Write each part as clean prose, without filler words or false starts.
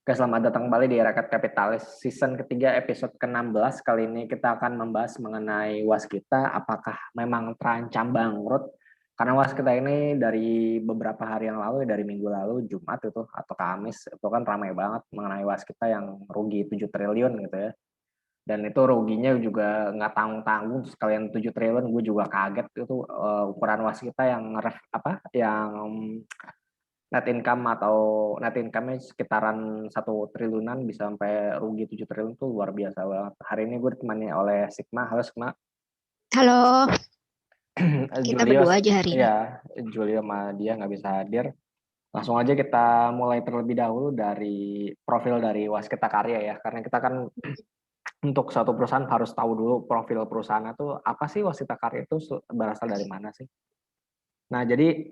Oke, selamat datang kembali di Rakyat Kapitalis season ketiga episode ke-16. Kali ini kita akan membahas mengenai waskita, apakah memang terancam bangkrut. Karena waskita ini dari beberapa hari yang lalu, dari minggu lalu, Jumat itu atau Kamis, itu kan ramai banget mengenai waskita yang rugi 7 triliun gitu ya. Dan itu ruginya juga nggak tanggung-tanggung, sekalian 7 triliun, gue juga kaget itu ukuran waskita yang net income-nya sekitaran 1 triliunan bisa sampai rugi 7 triliun tuh luar biasa banget. Hari ini gue ditemani oleh Sigma. Halo Sigma. Halo, kita Julio, berdua aja hari ini. ya Julio sama dia nggak bisa hadir. Langsung aja kita mulai terlebih dahulu dari profil dari Waskita Karya ya, karena kita kan untuk suatu perusahaan harus tahu dulu profil perusahaan itu apa sih. Waskita Karya itu berasal dari mana sih? Nah, jadi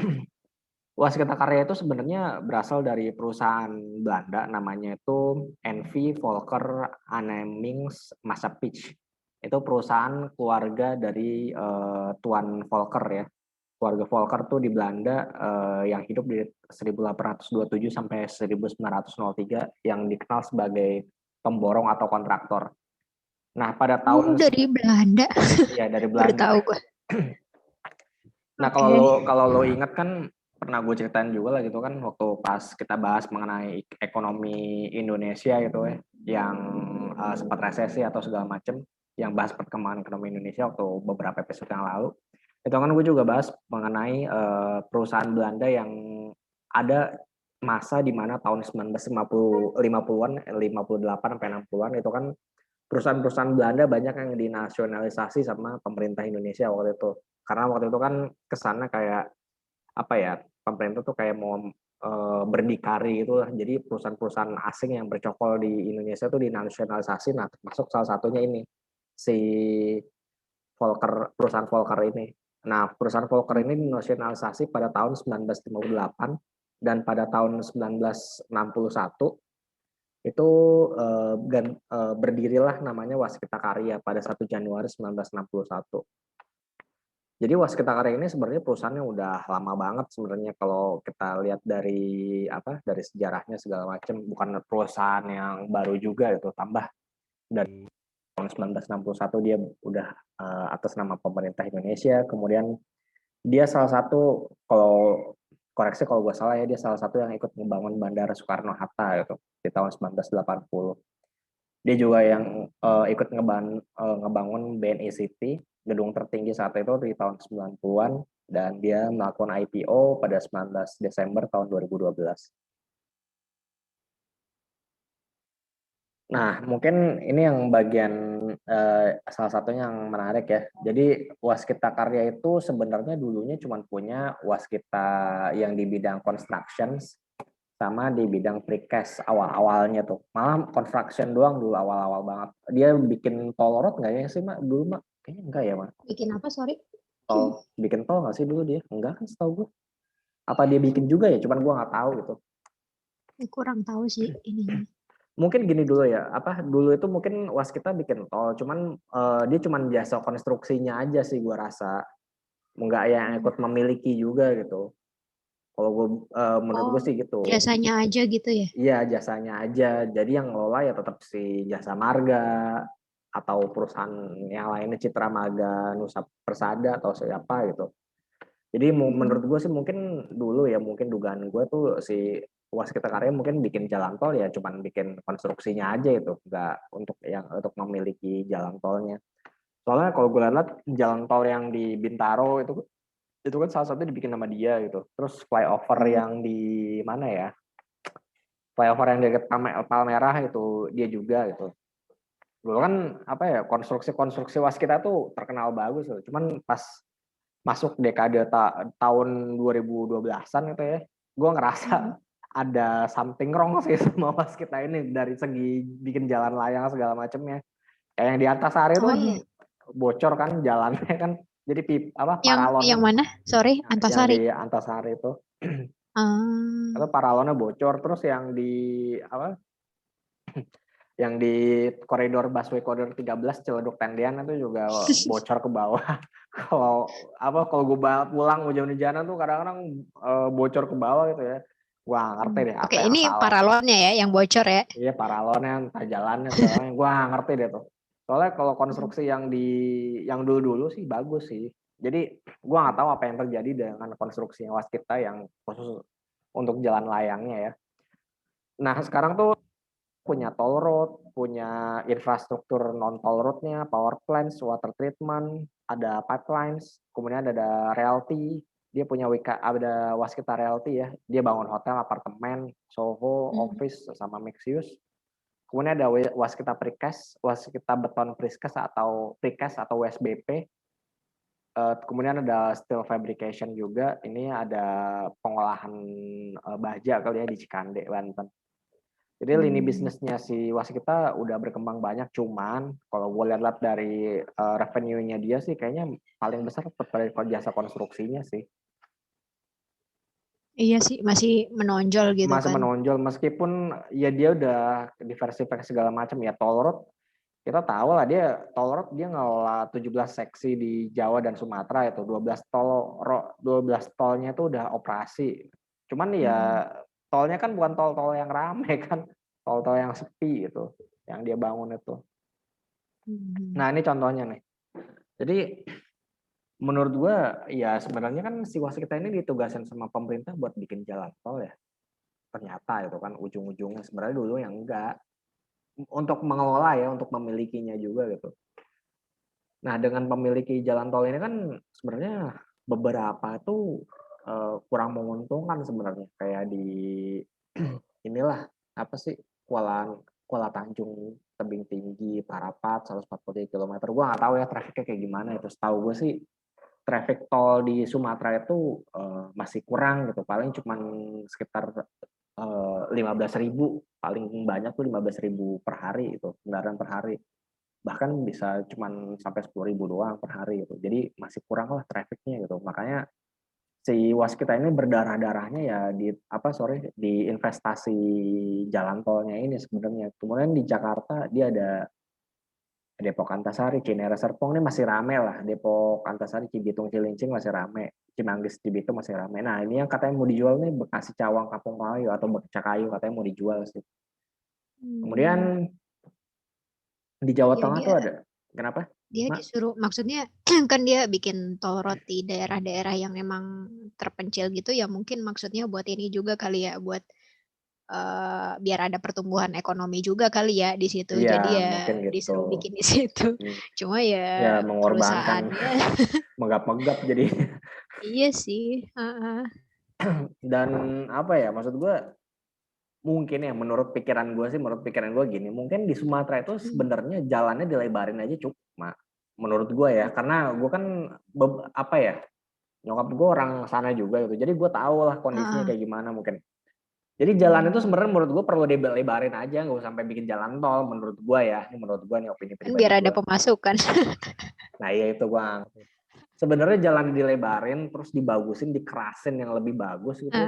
Waskita Karya itu sebenarnya berasal dari perusahaan Belanda, namanya itu NV Volker Annemings Massapich. Itu perusahaan keluarga dari Tuan Volker ya. Keluarga Volker tuh di Belanda yang hidup di 1827 sampai 1903, yang dikenal sebagai pemborong atau kontraktor. Nah, pada tahun Dari Belanda. ya dari Baru Belanda. tahu gue. Nah, kalau lo ingat kan pernah gue ceritain juga lah gitu kan, waktu pas kita bahas mengenai ekonomi Indonesia gitu ya, yang sempat resesi atau segala macam, yang bahas perkembangan ekonomi Indonesia waktu beberapa episode yang lalu. Itu kan gue juga bahas mengenai perusahaan Belanda yang ada masa di mana tahun 1950-an, 58 sampai 60-an itu kan perusahaan-perusahaan Belanda banyak yang dinasionalisasi sama pemerintah Indonesia waktu itu. Karena waktu itu kan kesannya kayak apa ya, pemerintah tuh kayak mau berdikari gitu lah. Jadi perusahaan-perusahaan asing yang bercokol di Indonesia tuh dinasionalisasi. Nah, termasuk salah satunya ini si perusahaan Volker ini. Nah, perusahaan Volker ini dinasionalisasi pada tahun 1958, dan pada tahun 1961 itu berdirilah namanya Waskita Karya pada 1 Januari 1961. Jadi Waskita Karya ini sebenarnya perusahaannya udah lama banget sebenarnya, kalau kita lihat dari sejarahnya segala macam. Bukan perusahaan yang baru juga itu, tambah dari tahun 1961 dia udah atas nama pemerintah Indonesia. Kemudian dia salah satu, koreksi kalau gue salah ya, dia salah satu yang ikut membangun Bandara Soekarno-Hatta gitu di tahun 1980. Dia juga yang ikut ngebangun BNI City, gedung tertinggi saat itu di tahun 90-an, dan dia melakukan IPO pada 19 Desember tahun 2012. Nah, mungkin ini yang bagian salah satunya yang menarik ya. Jadi Waskita Karya itu sebenarnya dulunya cuma punya waskita yang di bidang constructions sama di bidang precast awal-awalnya tuh. Malah construction doang dulu awal-awal banget. Dia bikin tol road nggak ya sih, Mak? Dulu, Mak? Kayaknya enggak ya, Mak? Bikin apa, sorry? Bikin tol nggak sih dulu dia? Enggak kan setahu gue. Apa dia bikin juga ya? Cuman gue nggak tahu gitu. Kurang tahu sih ininya. Mungkin gini dulu ya, dulu itu mungkin Waskita bikin tol, cuman dia cuman jasa konstruksinya aja sih gue rasa. Nggak yang ikut memiliki juga gitu. Kalau gue menurut gue sih gitu. Jasanya aja gitu ya? Iya, jasanya aja. Jadi yang ngelola ya tetap si Jasa Marga atau perusahaan yang lainnya, Citra Marga, Nusa Persada atau siapa gitu. Jadi menurut gue sih mungkin dulu ya, mungkin dugaan gue tuh si Waskita Karya mungkin bikin jalan tol ya cuman bikin konstruksinya aja itu, nggak untuk memiliki jalan tolnya. Soalnya kalau gue lihat jalan tol yang di Bintaro itu kan salah satu dibikin sama dia gitu. Terus flyover yang di mana ya? Flyover yang dekat Palmerah itu dia juga gitu. Dulu kan apa ya, konstruksi Waskita tuh terkenal bagus loh. Cuman pas masuk dekade tahun 2012-an gitu ya, gue ngerasa ada something wrong sih sama Waskita ini dari segi bikin jalan layang segala macamnya. Kayak yang di Antasari itu Oh kan iya. bocor kan jalannya kan, jadi Yang paralon. mana? Sorry, Nah, yang Antasari. di Antasari itu Ah, atau paralonnya bocor. Terus yang di koridor busway koridor 13 Ciledug Tendian itu juga bocor ke bawah. Kalau gue pulang hujan-hujanan tuh kadang-kadang bocor ke bawah gitu ya. Gua nggak ngerti deh apa Oke, yang ini salah. paralonnya ya yang bocor ya. Iya paralonnya, entah jalannya segala gua nggak ngerti deh tuh. Soalnya kalau konstruksi yang dulu-dulu sih bagus sih. Jadi gua nggak tahu apa yang terjadi dengan konstruksi waskita yang khusus untuk jalan layangnya ya. Nah sekarang tuh punya toll road, punya infrastruktur non toll roadnya, power plants, water treatment, ada pipelines, kemudian ada realty, dia punya ada waskita realty ya, dia bangun hotel, apartemen, soho, office sama mixed use. Kemudian ada waskita precast, waskita beton precast atau WSBP. Kemudian ada steel fabrication juga. Ini ada pengolahan baja kali ya di Cikande, Banten. Jadi lini bisnisnya si waskita udah berkembang banyak, cuman kalau gue lihat dari revenue-nya dia sih kayaknya paling besar tetap dari jasa konstruksinya sih. Iya sih, masih menonjol gitu Masih kan. menonjol meskipun ya dia udah diversifikasi segala macam ya. Toll road kita tahu lah, toll road dia ngelola 17 seksi di Jawa dan Sumatera, itu 12 tolnya itu udah operasi. Cuman ya tolnya kan bukan tol-tol yang rame kan, tol-tol yang sepi gitu yang dia bangun itu. Nah ini contohnya nih. Jadi menurut gua ya sebenarnya kan si waskita ini ditugasin sama pemerintah buat bikin jalan tol ya. Ternyata itu kan ujung-ujungnya sebenarnya dulu yang enggak, untuk mengelola ya, untuk memilikinya juga gitu. Nah dengan memiliki jalan tol ini kan sebenarnya beberapa tuh kurang menguntungkan sebenarnya, kayak di inilah apa sih, Kuala Tanjung Tebing Tinggi Parapat 143 km. Gua nggak tahu ya trafiknya kayak gimana itu. Setahu gue sih traffic tol di Sumatera itu masih kurang gitu, paling cuman sekitar 15.000, paling banyak tuh 15.000 per hari itu kendaraan per hari, bahkan bisa cuman sampai 10.000 doang per hari gitu. Jadi masih kurang lah trafficnya gitu. Makanya si waskita ini berdarah-darahnya ya di investasi jalan tolnya ini sebenarnya. Kemudian di Jakarta dia ada Depok Antasari, Cinere Serpong ini masih rame lah. Depok Antasari, Cibitung, Cilincing masih rame. Cimanggis, Cibitung masih rame. Nah ini yang katanya mau dijual nih Bekasi Cawang Kampung Melayu atau Becakayu katanya mau dijual sih. Kemudian di Jawa Ya Tengah tuh dia ada. Kenapa? dia Mak? disuruh, maksudnya kan dia bikin toll road di daerah-daerah yang emang terpencil gitu ya, mungkin maksudnya buat ini juga kali ya, buat biar ada pertumbuhan ekonomi juga kali ya di situ. Iya, Jadi ya mungkin gitu. disuruh bikin di situ. Cuma ya Ya mengorbankan perusahaannya megap-megap jadi. iya sih. Dan apa ya, maksud gue mungkin ya menurut pikiran gue gini, mungkin di Sumatera itu sebenarnya jalannya dilebarin aja cukup, Mak. Menurut gue ya, karena gue kan apa ya, nyokap gue orang sana juga gitu, jadi gue tahu lah kondisinya kayak gimana mungkin. Jadi jalan itu sebenarnya menurut gue perlu dilebarin aja, nggak usah sampai bikin jalan tol. Menurut gue ya, ini menurut gue nih opini Kan pribadi biar ada gue. pemasukan. Nah iya itu bang. Sebenarnya jalan dilebarin, terus dibagusin, dikerasin yang lebih bagus gitu.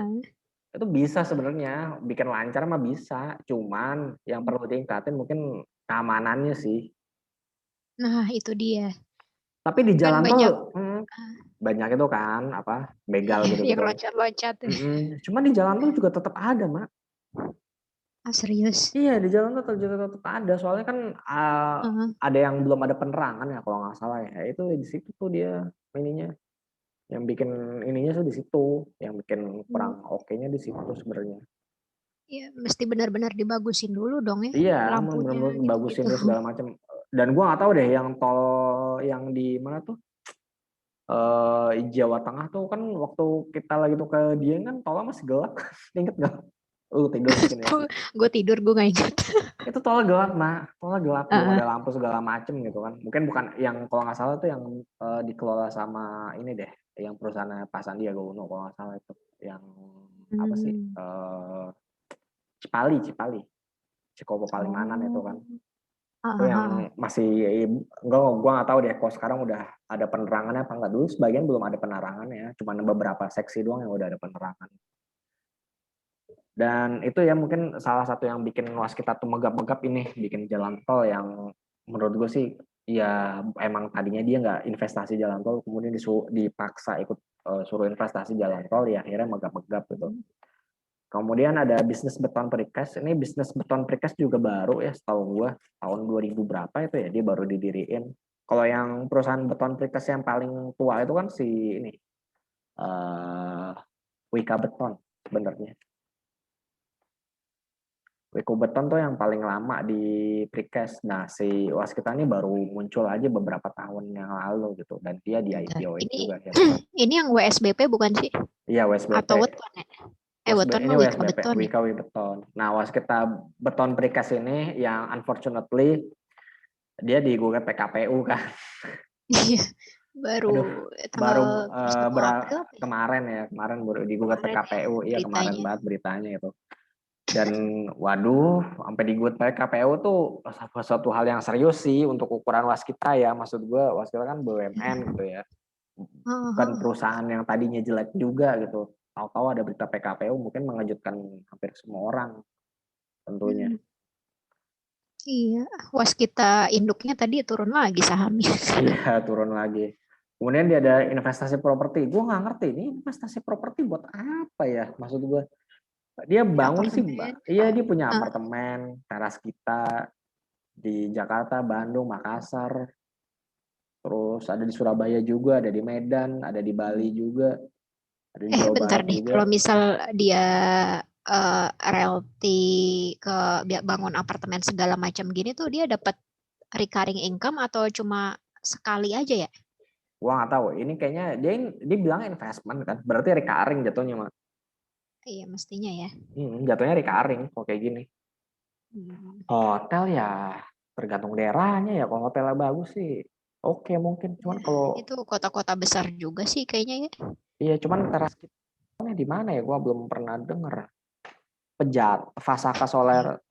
Itu bisa sebenarnya, bikin lancar mah bisa. Cuman yang perlu ditingkatin mungkin keamanannya sih. Nah, itu dia. Tapi di Kan jalan banyak tol banyak itu kan apa begal yang gitu-gitu kan. loncat-loncat. Cuman di jalan tol juga tetap ada, Mak. Ah, serius? Iya, di jalan tol juga tetap ada. Soalnya kan ada yang belum ada penerangan ya kalau nggak salah ya. Itu di situ tuh dia ininya. Yang bikin ininya tuh di situ. Yang bikin kurang oke-nya di situ sebenarnya. Ya, mesti benar-benar dibagusin dulu dong ya, Iya, lampunya bener-bener bagusin gitu-gitu. dulu segala macam. Dan gua nggak tahu deh yang tol yang di mana tuh Jawa Tengah tuh kan waktu kita lagi tuh ke Dieng kan tolnya masih gelap. Ingat nggak? Lu tidur mungkin ya. Gue tidur, gue nggak ingat. Itu tolnya gelap, Mak. Tolnya gelap, belum ada lampu segala macem gitu kan. Mungkin bukan yang kalau nggak salah tuh yang dikelola sama ini deh, yang perusahaan Pak Sandiaga Uno kalau nggak salah itu. Yang apa sih? Cipali. Cikopo Palimanan itu kan. Itu yang masih gua nggak tahu deh kalau sekarang udah ada penerangannya apa enggak. Dulu sebagian belum ada penerangannya, cuma beberapa seksi doang yang udah ada penerangan. Dan itu ya mungkin salah satu yang bikin waskita tuh megap-megap ini, bikin jalan tol yang menurut gue sih ya emang tadinya dia nggak investasi jalan tol, kemudian dipaksa ikut suruh investasi jalan tol, ya akhirnya megap-megap gitu. Kemudian ada bisnis beton precast. Ini bisnis beton precast juga baru ya, setahu gue tahun 2000 berapa itu ya dia baru didiriin. Kalau yang perusahaan beton precast yang paling tua itu kan si ini uh, Wika Beton sebenarnya. Wika Beton tuh yang paling lama di precast. Nah, si Waskita ini baru muncul aja beberapa tahun yang lalu gitu, dan dia di Bentar. IPO-in Ini juga ya. ini yang WSBP bukan sih? Iya, WSBP. Atau Weton ya? Weton Ini mah Wika WSBP, Beton ya. Wika Beton. Nah, Waskita Beton Precast ini yang unfortunately dia digugat PKPU kan. Iya, baru Aduh, tanggal baru 1 April apa ya? kemarin baru digugat Kemarin ya PKPU. Iya, kemarin beritanya. banget beritanya itu. Dan waduh, sampai digugat PKPU tuh suatu hal yang serius sih untuk ukuran Waskita ya. Maksud gue Waskita kan BUMN gitu ya. Bukan perusahaan yang tadinya jelek juga gitu. Tahu-tahu ada berita PKPU mungkin mengejutkan hampir semua orang tentunya. Iya, Waskita induknya tadi turun lagi sahamnya. Iya, turun lagi. Kemudian dia ada investasi properti. Gue nggak ngerti ini investasi properti buat apa ya? Maksud gue, dia Ya, bangun sih, apartemen. iya dia punya Ah, apartemen, teras kita di Jakarta, Bandung, Makassar, terus ada di Surabaya juga, ada di Medan, ada di Bali juga, ada di Jawa bentar Barat deh. juga. Kalau misal dia realty ke bangun apartemen segala macam gini tuh dia dapat recurring income atau cuma sekali aja ya? Gua nggak tahu. Ini kayaknya dia bilang investment kan, berarti recurring jatuhnya mah. Iya, mestinya ya. Jatuhnya recurring kok kayak gini. Hmm. Hotel ya tergantung daerahnya ya. Kalau hotelnya bagus sih, oke mungkin. Cuman Ya, kalau itu kota-kota besar juga sih kayaknya ya. iya, cuman teras kita di mana ya? Gua belum pernah denger. Fasaka Soler, Iya.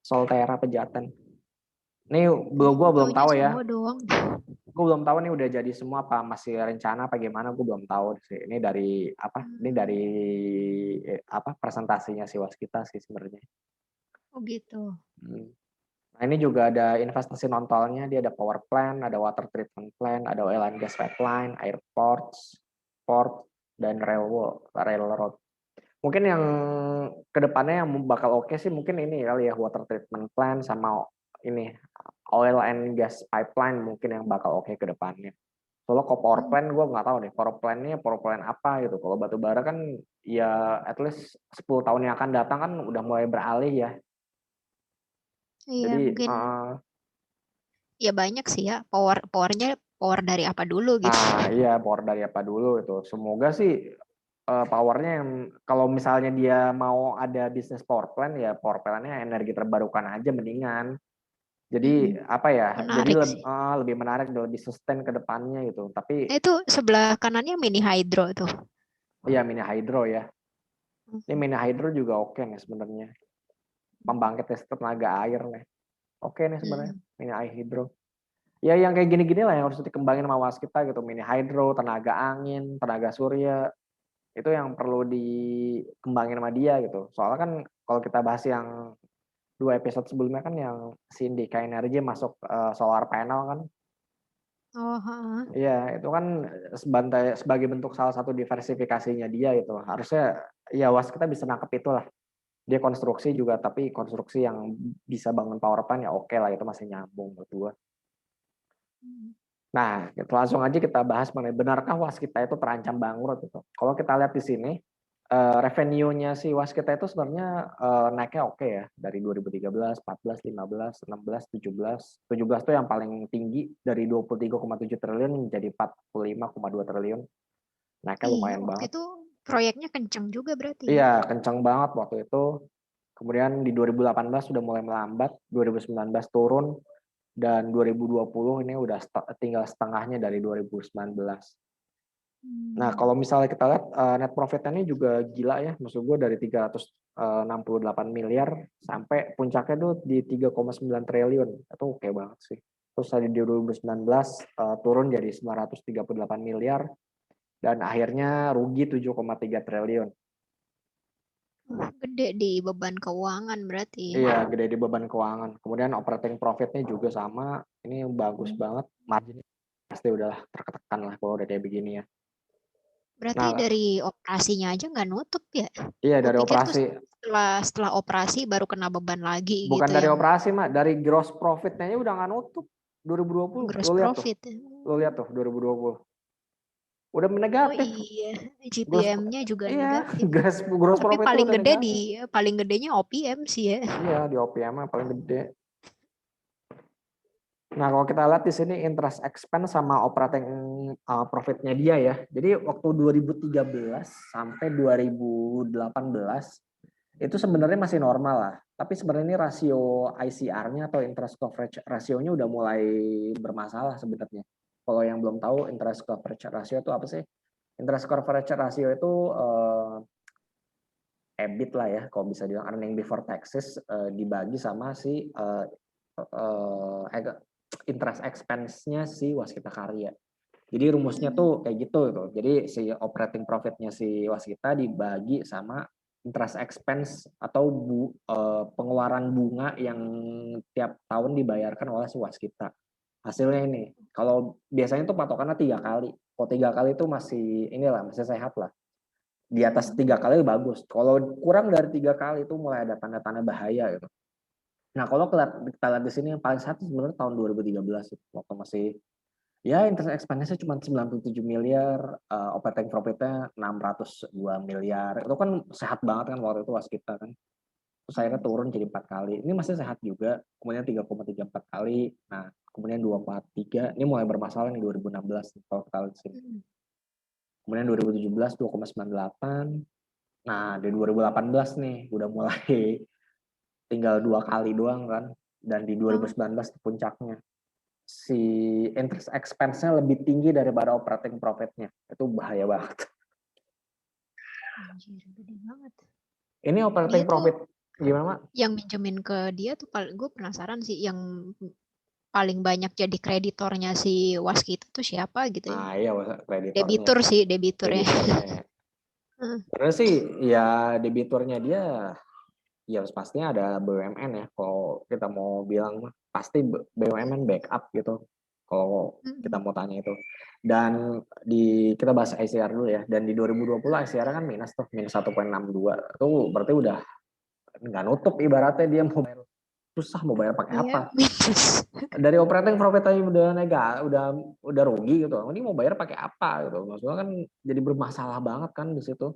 Soltera Pejaten. Ini Oh, gua belum taunya tahu ya. Soho doang. Gue belum tahu nih udah jadi semua apa masih rencana apa gimana. Gue belum tahu sih. Ini dari apa? Ini dari apa presentasinya si Waskita sih sebenarnya. Oh gitu. Hmm. Nah, ini juga ada investasi non tolnya. Dia ada power plant, ada water treatment plant, ada oil and gas pipeline, airports, port, dan railroad. Mungkin yang kedepannya yang bakal oke sih mungkin ini kali ya water treatment plant sama ini oil and gas pipeline mungkin yang bakal oke ke depannya. Soalnya kok power plant gue nggak tahu nih power plant-nya power plant apa gitu. Kalau batu bara kan ya at least 10 tahun yang akan datang kan udah mulai beralih ya. Iya, Jadi mungkin ya banyak sih ya powernya power dari apa dulu gitu. iya power dari apa dulu itu. Semoga sih powernya yang kalau misalnya dia mau ada bisnis power plant ya power plant-nya energi terbarukan aja mendingan. Jadi apa ya? Jadi Menarik sih. lebih menarik dan lebih sustain ke depannya gitu. Tapi Itu sebelah kanannya mini hydro tuh. ya mini hydro ya. Ini mini hydro juga oke nih sebenarnya. Pembangkit listrik tenaga air nih. Oke nih sebenarnya mini hydro. Ya yang kayak gini-gini lah yang harus dikembangin sama Waskita gitu. Mini hydro, tenaga angin, tenaga surya. Itu yang perlu dikembangin sama dia gitu. Soalnya kan kalau kita bahas yang 2 episode sebelumnya kan yang si Indika Energy masuk solar panel kan. Oh, heeh. Iya, itu kan sebagai bentuk salah satu diversifikasinya dia itu. Harusnya ya Waskita bisa nangkep itu lah. Dia konstruksi juga tapi konstruksi yang bisa bangun power plant ya oke lah itu masih nyambung menurut gua. Nah, gitu, langsung aja kita bahas mengenai benarkah Waskita itu terancam bangkrut gitu. Kalau kita lihat di sini revenue-nya si Waskita itu sebenarnya naiknya oke ya dari 2013, 14, 15, 16, 17. 17 itu yang paling tinggi dari 23,7 triliun menjadi 45,2 triliun. Naiknya Iya, lumayan waktu banget. itu proyeknya kencang juga berarti ya. Iya, kencang banget waktu itu. Kemudian di 2018 sudah mulai melambat, 2019 turun, dan 2020 ini udah tinggal setengahnya dari 2019. Nah, kalau misalnya kita lihat net profitnya ini juga gila ya, maksud gue dari 368 miliar sampai puncaknya tuh di 3,9 triliun. Itu oke banget sih. Terus tadi di 2019 turun jadi 938 miliar dan akhirnya rugi 7,3 triliun. Gede di beban keuangan berarti ya. Iya, gede di beban keuangan. Kemudian operating profitnya juga sama. Ini bagus banget. Marginnya pasti udahlah tertekan lah kalau udah kayak begini ya. Berarti Nah, dari operasinya aja nggak nutup ya? iya dari Kupikir tuh operasi, setelah operasi baru kena beban lagi bukan gitu dari yang operasi mah, dari gross profitnya udah nggak nutup 2020. gross Lo lihat tuh, profit. lo lihat tuh 2020. Udah Oh negatif. iya, Gross, GPM-nya juga iya, negatif. gross Tapi profit itu udah negatif. paling gedenya OPM sih ya. Iya, di OPM mah paling gede. Nah, kalau kita lihat di sini interest expense sama operating profitnya dia ya. Jadi waktu 2013 sampai 2018 itu sebenarnya masih normal lah. Tapi sebenarnya ini rasio ICR-nya atau interest coverage ratio-nya udah mulai bermasalah sebenarnya. Kalau yang belum tahu interest coverage ratio itu apa sih? Interest coverage ratio itu EBIT lah ya, kalau bisa bilang earning before taxes dibagi sama si interest expense-nya si Waskita Karya. Jadi rumusnya tuh kayak gitu gitu. Jadi si operating profit-nya si Waskita dibagi sama interest expense atau pengeluaran bunga yang tiap tahun dibayarkan oleh si Waskita. Hasilnya ini, kalau biasanya tuh patokannya 3 kali. Kalau 3 kali itu masih inilah, masih sehat lah. Di atas 3 kali bagus. Kalau kurang dari 3 kali itu mulai ada tanda-tanda bahaya gitu. Nah, kalau kita lihat di sini yang paling satu sebenarnya tahun 2013 waktu masih ya interest expense-nya cuma 97 miliar, operating profit-nya 602 miliar. Itu kan sehat banget kan waktu itu Waskita kan. Terus akhirnya turun jadi 4 kali. Ini masih sehat juga, kemudian 3,34 kali. Nah, kemudian 2,43. Ini mulai bermasalah nih 2016 kalau kita lihat di sini. Kemudian 2017 2,98. Nah, di 2018 nih udah mulai tinggal 2 kali doang kan. Dan di 2019 puncaknya si interest expense-nya lebih tinggi daripada operating profit-nya. Itu bahaya banget. Anjir, gede banget. Ini Dia operating tuh profit gimana, Mak? yang minjemin ke dia tuh gue penasaran sih yang paling banyak jadi kreditornya si Waskita tuh siapa gitu ya. Nah, iya kreditornya, Debitur ya. debiturnya ya. Sebenarnya sih ya debiturnya dia ya pastinya ada BUMN ya. Kalau kita mau bilang pasti BUMN backup gitu. Kalau kita mau tanya itu. Dan kita bahas ICR dulu ya. Dan di 2020 ICR kan minus tuh, minus 1,62. Itu berarti udah nggak nutup ibaratnya dia mau bayar, susah mau bayar pakai Iya, apa. minus. Dari operating profit tadi udah udah rugi gitu. Ini mau bayar pakai apa gitu. Maksudnya kan jadi bermasalah banget kan di situ.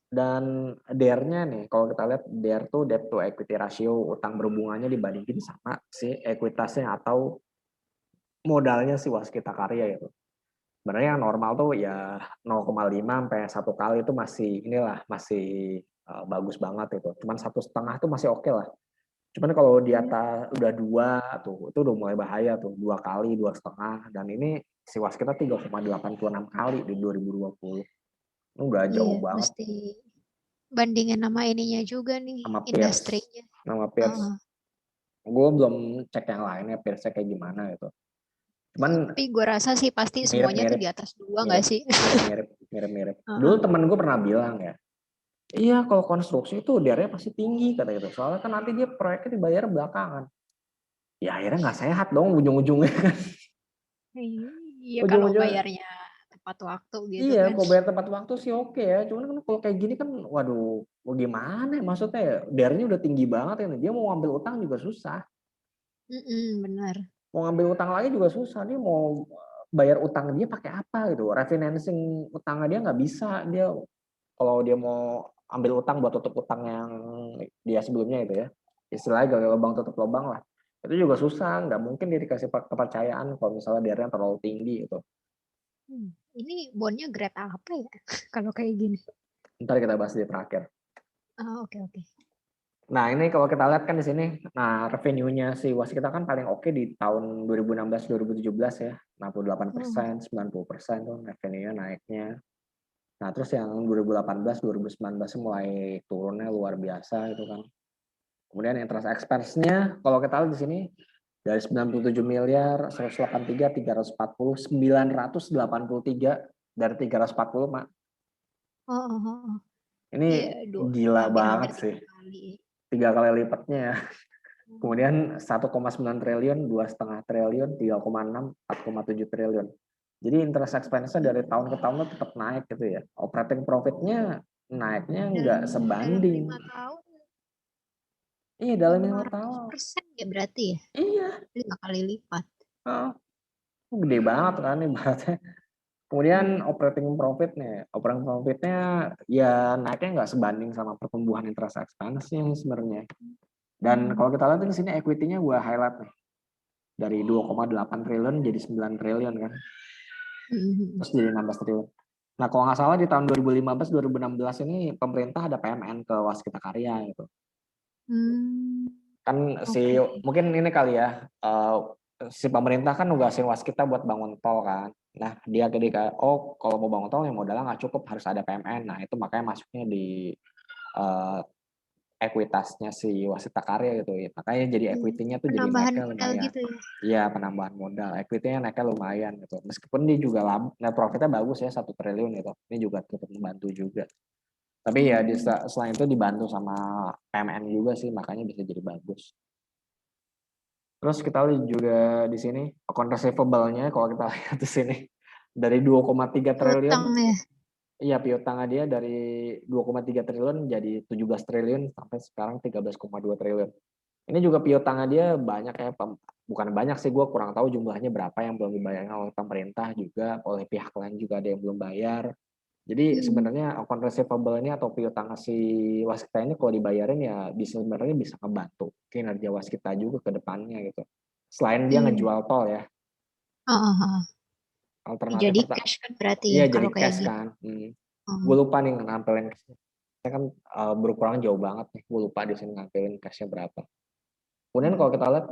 Dan DER-nya nih, kalau kita lihat DER tuh debt to equity ratio, utang berhubungannya dibandingin sama si ekuitasnya atau modalnya si Waskita Karya itu. Sebenarnya yang normal tuh ya 0,5 sampai 1 kali itu masih masih bagus banget itu. Cuman 1,5 tuh masih oke lah. Cuman kalau di atas udah 2 tuh, itu udah mulai bahaya tuh. 2 kali, 2,5. Dan ini si Waskita 3,86 kali di 2020. Ini udah jauh Iya, banget mesti bandingin nama ininya juga nih, sama Pierce. industrinya. Nama Pierce. Gue belum cek yang lainnya Pierce kayak gimana gitu. Cuman Tapi gue rasa sih pasti semuanya tuh mirip-mirip, di atas 2 nggak mirip, sih? mirip-mirip, mirip-mirip. Dulu temen gue pernah bilang ya, iya kalau konstruksi itu DR-nya pasti tinggi kata gitu. Soalnya kan nanti dia proyeknya dibayar belakangan. Ya akhirnya nggak sehat dong ujung-ujungnya. Iya, kalau Ujung-ujungnya bayarnya tepat waktu gitu iya, kan. kalau bayar tepat waktu sih oke ya. Cuman kan kalau kayak gini kan, waduh, mau gimana ya? Maksudnya ya, DR-nya udah tinggi banget ya. Dia mau ngambil utang juga susah. Benar. Mau ngambil utang lagi juga susah. Dia mau bayar utang dia pakai apa gitu. Refinancing utangnya dia nggak bisa. Dia kalau dia mau ambil utang buat tutup utang yang dia sebelumnya itu ya. Istilahnya gali lubang tutup lubang lah. Itu juga susah. Nggak mungkin dia dikasih kepercayaan kalau misalnya DR-nya terlalu tinggi gitu. Ini bondnya grade apa ya? Kalau kayak gini. Ntar kita bahas di terakhir. Oke, oke. Nah, ini kalau kita lihat kan di sini, nah revenue-nya si Waskita kan paling oke di tahun 2016-2017 ya, 68%, 90% tuh revenue-nya naiknya. Nah, terus yang 2018-2019 mulai turunnya luar biasa itu kan. Kemudian interest expense-nya, kalau kita lihat di sini, dari 97 miliar, 183, 340, 983 dari 340, Mak. Ini Iya, gila banget hampir-hampir sih. 3 kali. 3 kali lipatnya ya. Kemudian 1,9 triliun, 2,5 triliun, 3,6, 4,7 triliun. Jadi interest expense-nya dari tahun ke tahun tuh tetap naik gitu ya. Operating profit-nya naiknya nggak Dalam sebanding. 5 tahun Iya, dalam 5 tahun. 500% ya berarti ya? Iya, 5 kali lipat. heeh. Gede banget kan ibaratnya. Kemudian operating profitnya ya naiknya nggak sebanding sama pertumbuhan interest expense-nya sebenarnya. Dan kalau kita lihat di sini equity-nya gue highlight nih. Dari 2,8 triliun jadi 9 triliun kan. Terus jadi 16 triliun. Nah, kalau nggak salah di tahun 2015-2016 ini pemerintah ada PMN ke Waskita Karya gitu. Kan mungkin ini kali ya, si pemerintah kan nugasin Waskita buat bangun tol kan. Nah, dia ketika kalau mau bangun tol ya modalnya nggak cukup, harus ada PMN. Nah, itu makanya masuknya di ekuitasnya si Waskita Karya gitu ya. Makanya jadi equity-nya tuh jadi Penambahan naiknya modal lumayan. gitu ya? Iya, penambahan modal. Equity-nya naiknya lumayan gitu. Meskipun dia juga net profit-nya bagus ya, 1 triliun gitu. Ini juga cukup membantu juga. Tapi ya selain itu dibantu sama PMN juga sih, makanya bisa jadi bagus. Terus kita lihat juga di sini account receivable-nya kalau kita lihat di sini dari 2,3 triliun. Utang ya? Iya, piutangnya dia dari 2,3 triliun jadi 17 triliun sampai sekarang 13,2 triliun. Ini juga piutangnya dia banyak ya, bukan banyak sih, gue kurang tahu jumlahnya berapa yang belum dibayar oleh pemerintah juga, oleh pihak lain juga ada yang belum bayar. Jadi sebenarnya account receivable ini atau piutang si Waskita ini kalau dibayarin ya sebenarnya bisa ngebantu kinerja Waskita juga ke depannya gitu. Selain dia ngejual tol ya, alternatif Jadi cash kan berarti ya iya jadi kalau kayak cash gitu. kan. Gue lupa nih ngampilin cashnya. Saya kan berkurang jauh banget nih, gue lupa di sini ngampilin cashnya berapa. Kemudian kalau kita lihat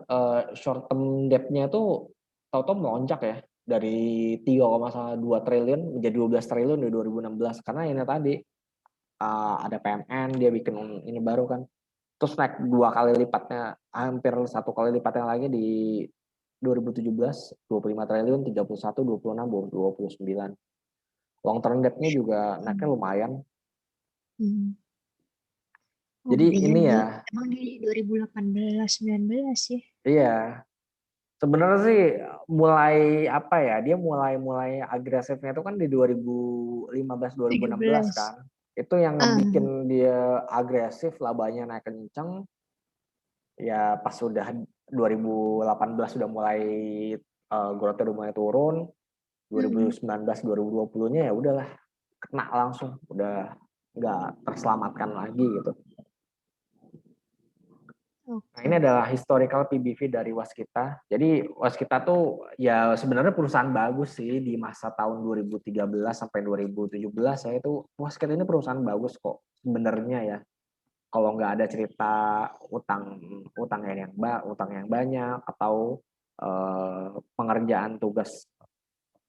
short term debt-nya itu tahu-tahu melonjak ya dari 3,2 triliun menjadi 12 triliun di 2016 karena ini tadi ada PMN, dia bikin ini baru kan. Terus naik 2 kali lipatnya, hampir 1 kali lipatnya lagi di 2017, 25 triliun, 31, 26, 29. Long term debt-nya juga naiknya lumayan. Jadi ini ya, Emang di 2018-19 ya? iya. Sebenarnya sih mulai apa ya? Dia mulai agresifnya itu kan di 2015-2016 17. kan. Itu yang ngebikin dia agresif, labanya naik kenceng. Ya pas sudah 2018 sudah mulai growth udah mulai turun. 2019 2020-nya ya udahlah kena langsung, udah nggak terselamatkan lagi gitu. Nah, ini adalah historical PBV dari Waskita. Jadi Waskita tuh ya sebenarnya perusahaan bagus sih di masa tahun 2013 sampai 2017 ya, itu Waskita ini perusahaan bagus kok sebenarnya ya. Kalau nggak ada cerita utang yang banyak atau pengerjaan tugas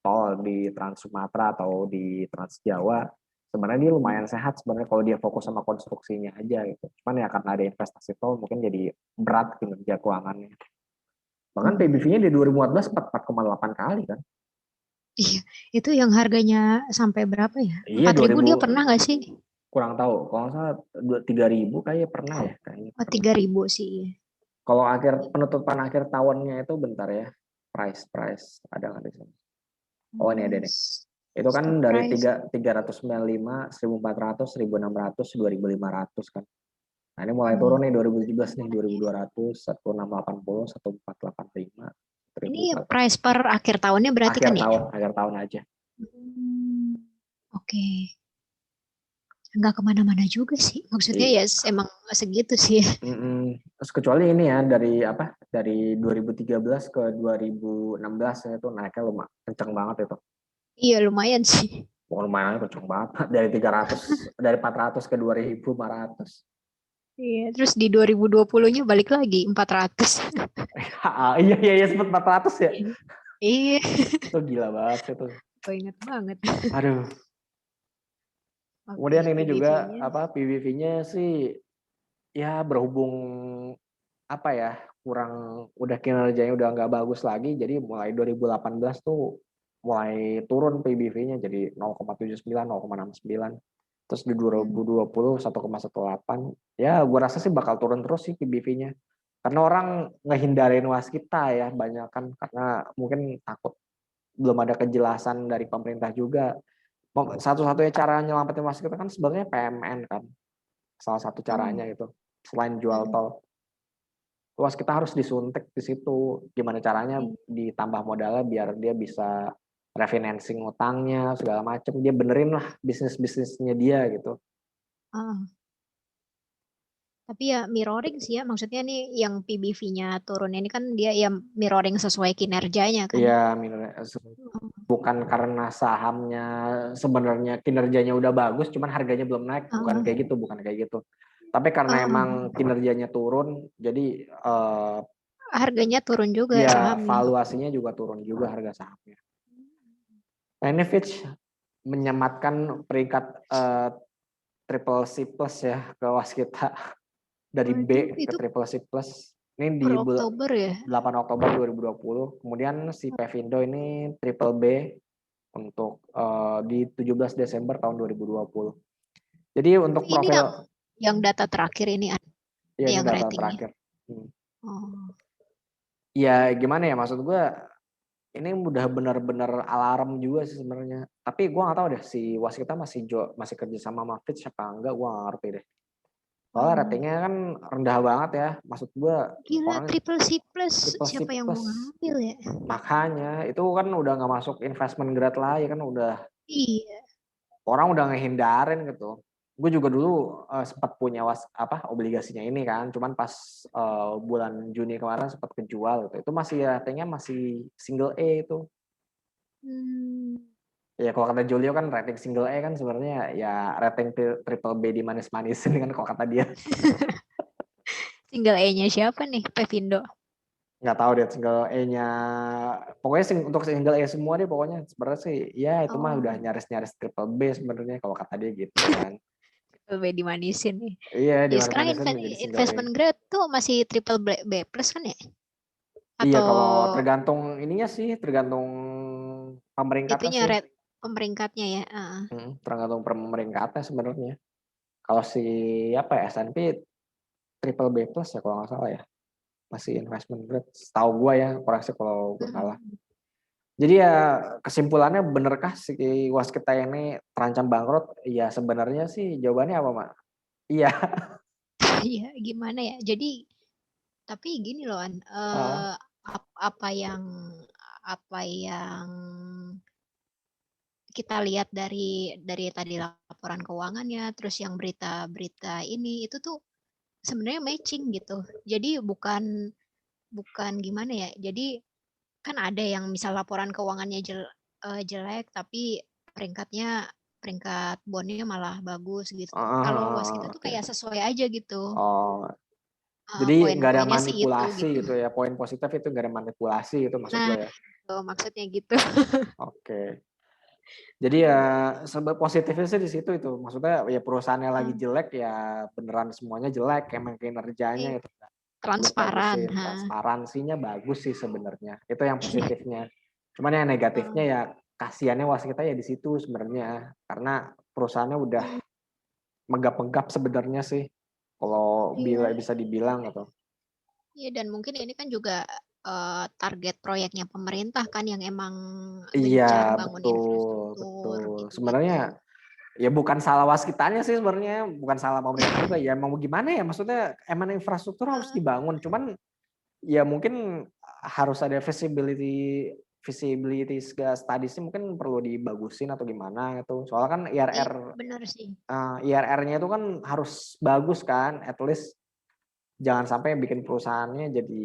tol di Trans Sumatera atau di Trans Jawa, sebenarnya dia lumayan sehat sebenarnya kalau dia fokus sama konstruksinya aja gitu. Cuman ya karena ada investasi tol mungkin jadi berat kinerja keuangannya. Bahkan PBV-nya di 2014 4,8 kali kan. Iya, itu yang harganya sampai berapa ya? Iya 4.000 dia pernah nggak sih? kurang tahu. Kalau nggak salah 3.000 kayaknya pernah ya kayaknya. Oh, 3.000 sih. Kalau penutupan akhir tahunnya itu bentar ya. Price ada nggak di sini? Oh ini ada nih. Itu kan Stock dari price. 395, 1.400, 1.600, 2.500 kan. Nah ini mulai turun nih 2017 nih 2.200, 1.680, 1.485. Ini price per akhir tahunnya berarti kan ya? Akhir tahun aja. Oke. Nggak kemana-mana juga sih. Maksudnya ya emang segitu sih. Terus kecuali ini ya dari 2013 ke 2016 ya, itu naiknya lumayan kenceng banget itu. Iya lumayan sih. Lumayan kenceng banget dari 400 ke 2.500. Iya, terus di 2020-nya balik lagi 400. Iya sempat 400 ya. Iya. Itu gila banget sih itu. Gue inget banget. Aduh. Kemudian ini juga PBV-nya sih ya berhubung udah kinerjanya udah nggak bagus lagi, jadi mulai 2018 tuh mulai turun PBV-nya jadi 0,79, 0,69. Terus di 2020 1,18. Ya gue rasa sih bakal turun terus sih PBV-nya. Karena orang ngehindarin Waskita ya banyak kan, karena mungkin takut belum ada kejelasan dari pemerintah juga. Satu-satunya cara nyelamatin waskita kan sebenarnya PMN kan, salah satu Oh, caranya itu selain jual tol. Waskita harus disuntik di situ. Gimana caranya oke. ditambah modalnya biar dia bisa refinancing utangnya segala macam. Dia benerin lah bisnisnya dia gitu. Oh. Tapi ya mirroring sih ya, maksudnya nih yang PBV-nya turun ini kan dia ya mirroring sesuai kinerjanya kan. Iya, bukan karena sahamnya sebenarnya kinerjanya udah bagus, cuman harganya belum naik, Oh, bukan kayak gitu. Tapi karena emang oh. kinerjanya turun, jadi Harganya turun juga ya sahamnya. valuasinya juga turun juga harga sahamnya. Nah ini Fitch menyematkan peringkat triple C plus ya ke waskita dari Waduh, B ke itu triple C plus. Ini per di Oktober ya. 8 Oktober 2020. Kemudian si Pevindo ini triple B untuk di 17 Desember tahun 2020. Jadi untuk Ini profil, yang data terakhir ini ya ini yang data ratingnya. terakhir. Hmm. Oh, Ya gimana ya, maksud gue ini udah benar-benar alarm juga sih sebenarnya. Tapi gue nggak tahu deh si waskita masih kerja sama Fitch apa enggak, gue nggak ngerti deh. Soalnya oh. ratingnya kan rendah banget ya. Maksud gue Gila, orang triple C plus. triple C Siapa yang mau plus. ngambil ya? Makanya itu kan udah nggak masuk investment grade lagi kan, udah Iya. orang udah ngehindarin gitu. Gue juga dulu sempat punya obligasinya ini kan, cuman pas bulan Juni kemarin sempat kejual gitu. Itu masih ratingnya masih single A itu. Hmm. Ya kalau kata Julio kan rating single A kan sebenarnya ya rating triple B di manis-manisin kan kalau kata dia. Single E-nya siapa nih? Pevindo. Nggak tahu deh single A-nya, pokoknya untuk single A semua deh pokoknya sebenarnya sih ya itu mah udah Oh, nyaris-nyaris triple B sebenarnya kalau kata dia gitu kan. triple B dimanisin nih. Iya di Ya sekarang manis-manisin menjadi single A. investment grade tuh masih triple B plus kan ya? Iya Atau kalau tergantung ininya sih, tergantung pemeringkatnya itunya sih. red pemeringkatnya ya? Tergantung pemeringkatnya sebenarnya. Kalau si apa ya S&P triple B plus ya kalau nggak salah ya, masih investment grade. Setahu gue ya, koreksi kalau gue salah. Mm. Jadi ya kesimpulannya benerkah si waskita ini terancam bangkrut? Ya sebenarnya sih jawabannya apa, Mak? Iya. Iya, gimana ya? Jadi tapi gini loh, Ah, apa yang apa yang kita lihat dari tadi laporan keuangannya, terus yang berita-berita ini itu tuh sebenarnya matching gitu. Jadi bukan bukan gimana ya? Jadi kan ada yang misal laporan keuangannya jelek tapi peringkatnya peringkat bondnya malah bagus gitu. Kalau waskita tuh oke. kayak sesuai aja gitu. Oh, jadi nggak ada Poin-poinnya sih itu manipulasi gitu. gitu ya. Poin positif itu nggak ada manipulasi itu maksud Nah, lo ya. tuh, maksudnya gitu. Oke. Jadi ya sebab positifnya sih di situ itu. Maksudnya ya perusahaannya lagi Ah, jelek ya beneran semuanya jelek. Emang kinerjanya eh, itu transparan. bagus-bagusin. Ha. Transparansinya bagus sih sebenarnya. Itu yang positifnya. Cuman yang negatifnya Oh, ya kasihannya waskita ya di situ sebenarnya. Karena perusahaannya udah hmm, megap-megap sebenarnya sih. Kalau iya, bisa dibilang gitu. iya dan mungkin ini kan juga target proyeknya pemerintah kan yang emang Iya, gencar bangun betul, infrastruktur betul. gitu-gitu. Sebenarnya ya bukan salah waskitanya sih sebenarnya, bukan salah pemerintah juga. Ya mau gimana ya, maksudnya emang infrastruktur harus Ah, dibangun. Cuman ya mungkin harus ada visibility visibility studies-nya mungkin perlu dibagusin atau gimana gitu. Soalnya kan iya, IRR benar sih. IRR-nya itu kan harus bagus kan, at least jangan sampai bikin perusahaannya jadi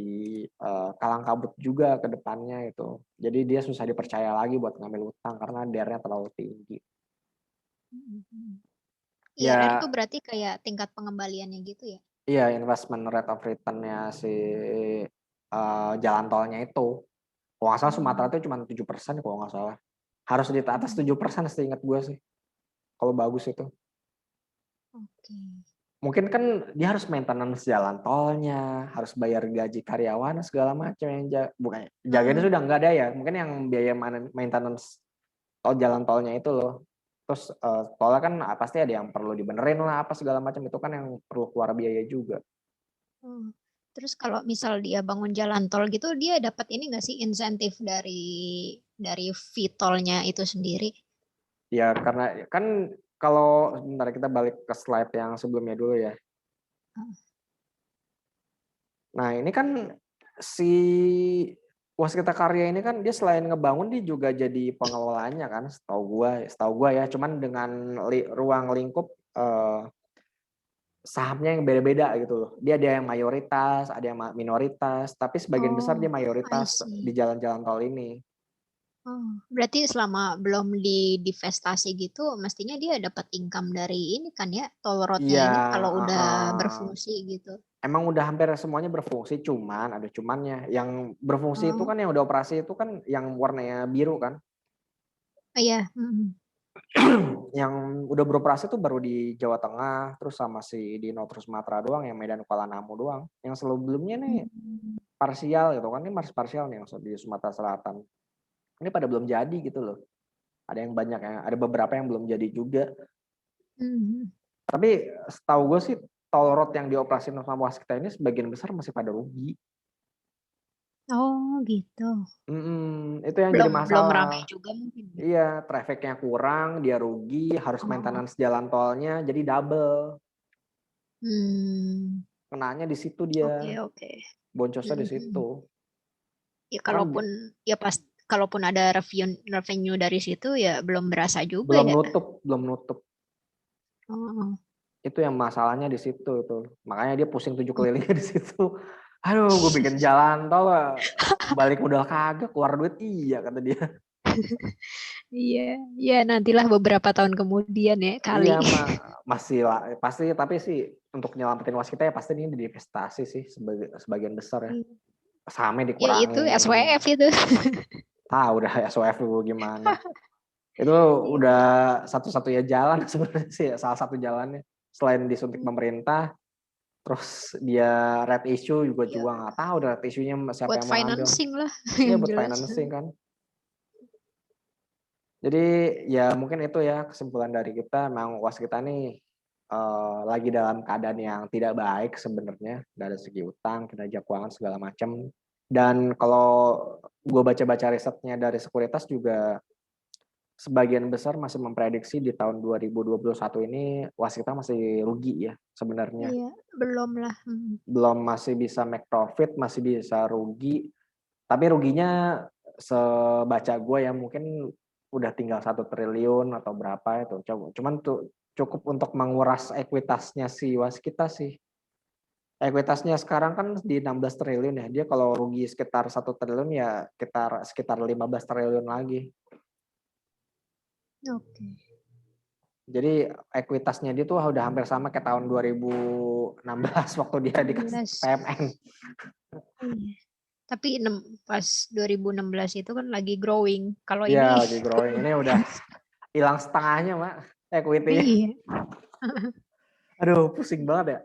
kalang kabut juga ke depannya itu. Jadi dia susah dipercaya lagi buat ngambil utang karena DR-nya terlalu tinggi. Mhm. IRR tuh Ya, berarti kayak tingkat pengembaliannya gitu ya? iya investment rate of return-nya si jalan tolnya itu. Kalau nggak salah Sumatera Hmm, itu cuma 7% kalau nggak salah. Harus di atas hmm, 7% seingat gue sih. Kalau bagus itu. oke. Mungkin kan dia harus maintenance jalan tolnya, harus bayar gaji karyawan segala macam yang bukan jaganya Ah, sudah nggak ada ya. Mungkin yang biaya maintenance tol jalan tolnya itu loh. Terus tolnya kan pasti ada yang perlu dibenerin lah apa segala macam itu kan yang perlu keluar biaya juga. oh. Terus kalau misal dia bangun jalan tol gitu, dia dapat ini nggak sih insentif dari fee tolnya itu sendiri? Ya karena kan kalau sebentar kita balik ke slide yang sebelumnya dulu ya. Nah ini kan si Waskita Karya ini kan dia selain ngebangun dia juga jadi pengelolanya kan, setahu gua ya. Cuman dengan ruang lingkup sahamnya yang beda-beda gitu loh. Dia ada yang mayoritas, ada yang minoritas, tapi sebagian besar dia Oh, I mayoritas di see. jalan-jalan tol ini. Oh, berarti selama belum divestasi gitu, mestinya dia dapat income dari ini kan ya, toll roadnya Iya, ini kalau udah heeh. berfungsi gitu. Emang udah hampir semuanya berfungsi, cuman ada cumannya. Yang berfungsi itu Oh, kan yang udah operasi itu kan yang warnanya biru kan. iya. Mhm. Yang udah beroperasi tuh baru di Jawa Tengah, terus sama si di North Sumatera doang, yang Medan Kuala Namu doang. Yang sebelumnya nih Hmm. parsial gitu kan, ini masih parsial nih yang di Sumatera Selatan. Ini pada belum jadi gitu loh. Ada yang banyak yang ada beberapa yang belum jadi juga. Mhm. Tapi setahu gue sih tol road yang dioperasikan sama Waskita ini sebagian besar masih pada rugi. Oh, gitu. Itu yang jadi Belum belum ramai masalah. juga mungkin ya? Iya, trafficnya kurang, dia rugi, harus Oh, maintenance jalan tolnya, jadi double. hmm, Kenanya di situ dia, oke oke. boncosnya di Mhm. situ. Ya Kan kalaupun ada revenue dari situ ya belum berasa juga belum ya. nutup, belum nutup. Oh. Itu yang masalahnya di situ itu. Makanya dia pusing 7 kelilingnya di situ. Aduh, gue bikin jalan tol, balik modal kagak, keluar duit iya kata dia. Iya, ya nantilah beberapa tahun kemudian ya Iya, kali. masih lah, pasti tapi sih untuk nyelamatin waskita ya pasti ini diinvestasi sih sebagian besar ya. Sahamnya Ya itu dikurangin. SWF itu. Tahu udah SOF dulu gimana. Itu udah Iya. satu-satunya jalan sebenarnya sih, salah satu jalannya. Selain disuntik pemerintah, terus dia red issue juga Ya, nggak tahu red issue-nya siapa buat yang mau ngambil. financing lah Iya yang buat jelas. financing kan. Jadi ya mungkin itu ya kesimpulan dari kita, memang waskita nih lagi dalam keadaan yang tidak baik sebenarnya dari segi utang, kinerja keuangan segala macam. Dan kalau gue baca-baca risetnya dari sekuritas juga sebagian besar masih memprediksi di tahun 2021 ini waskita masih rugi ya sebenarnya. Iya, belum lah. Belum, masih bisa make profit, masih bisa rugi. Tapi ruginya sebaca gue ya mungkin udah tinggal 1 triliun atau berapa itu. Cuman tuh cukup untuk menguras ekuitasnya si waskita sih. Ekuitasnya sekarang kan di 16 triliun ya. Dia kalau rugi sekitar 1 triliun ya sekitar 15 triliun lagi. Oke. Jadi ekuitasnya dia tuh udah hampir sama kayak tahun 2016 waktu dia dikasih 16. PMN. Iya. Tapi pas 2016 itu kan lagi growing. Kalau Iya ini lagi growing. Ini udah hilang setengahnya, Mak, equity-nya. iya. Aduh, pusing banget ya.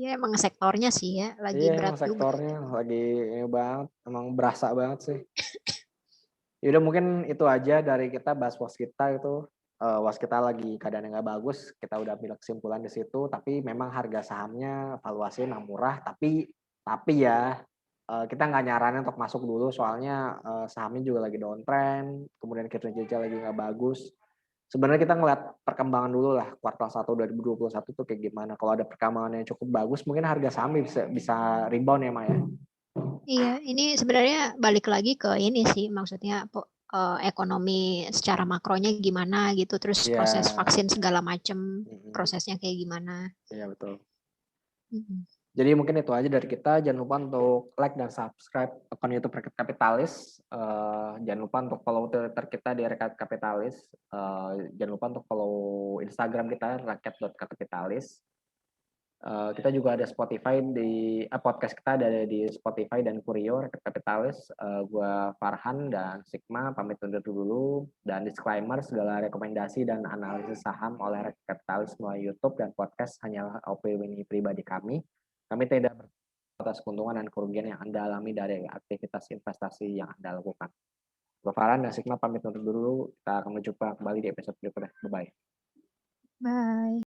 Ya emang sektornya sih ya lagi Iya emang berat juga. sektornya lagi ini banget, emang berasa banget sih. Yaudah mungkin itu aja dari kita bahas waskita itu. Waskita lagi keadaan yang nggak bagus, kita udah ambil kesimpulan di situ. Tapi memang harga sahamnya valuasinya murah. Tapi ya kita nggak nyaranin untuk masuk dulu soalnya sahamnya juga lagi downtrend. Kemudian kinerja lagi nggak bagus. Sebenarnya kita ngeliat perkembangan dulu lah kuartal 1 2021 tuh kayak gimana. Kalau ada perkembangan yang cukup bagus, mungkin harga saham bisa rebound ya Maya. Iya, ini sebenarnya balik lagi ke ini sih, maksudnya ekonomi secara makronya gimana gitu, terus Iya, proses vaksin segala macam mm-mm. prosesnya kayak gimana. Iya betul. Mm-mm. Jadi mungkin itu aja dari kita. Jangan lupa untuk like dan subscribe akun YouTube Rakyat Kapitalis. Jangan lupa untuk follow Twitter kita di Rakyat Kapitalis. Jangan lupa untuk follow Instagram kita rakyat.kapitalis. Kita juga ada Spotify podcast kita ada di Spotify dan Kurio Rakyat Kapitalis. Gua Farhan dan Sigma pamit undur dulu, dan disclaimer segala rekomendasi dan analisis saham oleh Rakyat Kapitalis melalui YouTube dan podcast hanyalah opini pribadi kami. Kami tidak atas keuntungan dan kerugian yang Anda alami dari aktivitas investasi yang Anda lakukan. Gua Farhan dan Sigma pamit undur dulu. Kita akan berjumpa kembali di episode berikutnya. Bye bye. Bye.